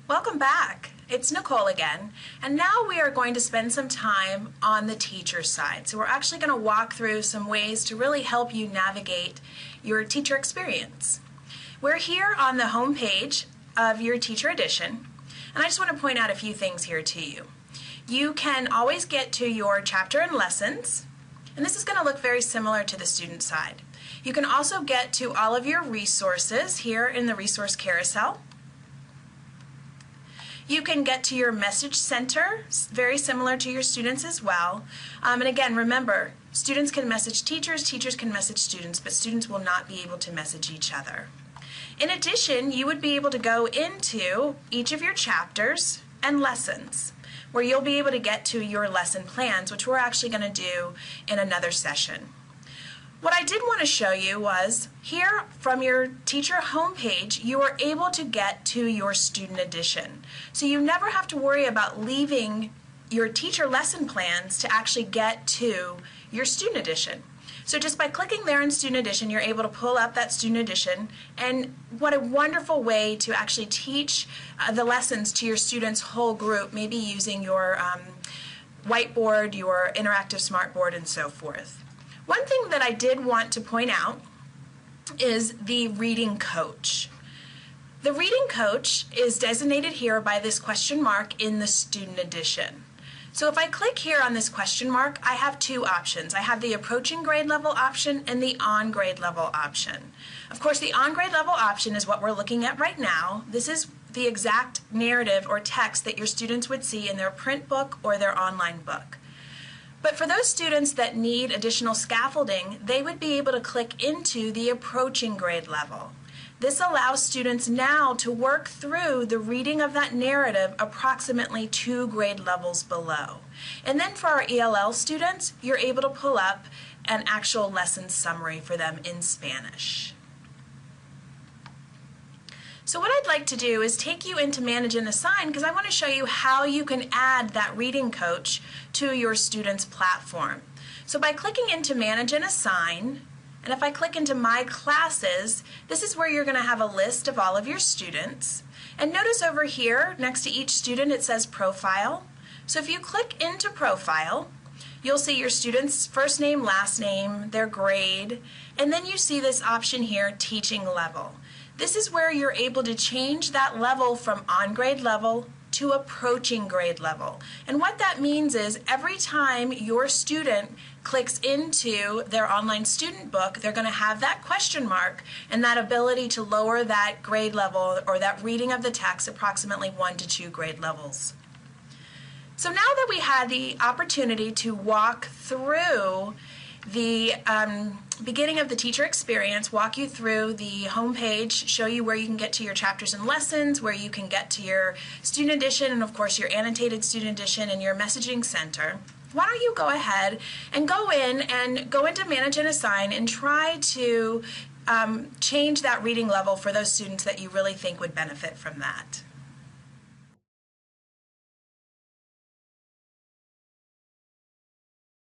Welcome back. It's Nicole again, and now we are going to spend some time on the teacher side. So we're actually going to walk through some ways to really help you navigate your teacher experience. We're here on the home page of your teacher edition, and I just want to point out a few things here to you. You can always get to your chapter and lessons, and this is going to look very similar to the student side. You can also get to all of your resources here in the resource carousel. You can get to your message center, very similar to your students as well. And again, remember, students can message teachers, teachers can message students, but students will not be able to message each other. In addition, you would be able to go into each of your chapters and lessons, where you'll be able to get to your lesson plans, which we're actually going to do in another session. What I did want to show you was here from your teacher homepage, you are able to get to your student edition. So you never have to worry about leaving your teacher lesson plans to actually get to your student edition. So just by clicking there in student edition, you're able to pull up that student edition, and what a wonderful way to actually teach the lessons to your students' whole group, maybe using your whiteboard, your interactive smartboard, and so forth. One thing that I did want to point out is the reading coach. The reading coach is designated here by this question mark in the student edition. So if I click here on this question mark, I have two options. I have the approaching grade level option and the on grade level option. Of course, the on grade level option is what we're looking at right now. This is the exact narrative or text that your students would see in their print book or their online book. But for those students that need additional scaffolding, they would be able to click into the approaching grade level. This allows students now to work through the reading of that narrative approximately 2 grade levels below. And then for our ELL students, you're able to pull up an actual lesson summary for them in Spanish. So what I'd like to do is take you into Manage and Assign, because I want to show you how you can add that reading coach to your students' platform. So by clicking into Manage and Assign, and if I click into My Classes, this is where you're going to have a list of all of your students. And notice over here, next to each student, it says Profile. So if you click into Profile, you'll see your student's first name, last name, their grade, and then you see this option here, Teaching Level. This is where you're able to change that level from on grade level to approaching grade level. And what that means is every time your student clicks into their online student book, they're going to have that question mark and that ability to lower that grade level or that reading of the text approximately 1 to 2 grade levels. So now that we had the opportunity to walk through the beginning of the teacher experience, walk you through the home page, show you where you can get to your chapters and lessons, where you can get to your student edition, and of course your annotated student edition and your messaging center. Why don't you go ahead and go into Manage and Assign and try to change that reading level for those students that you really think would benefit from that.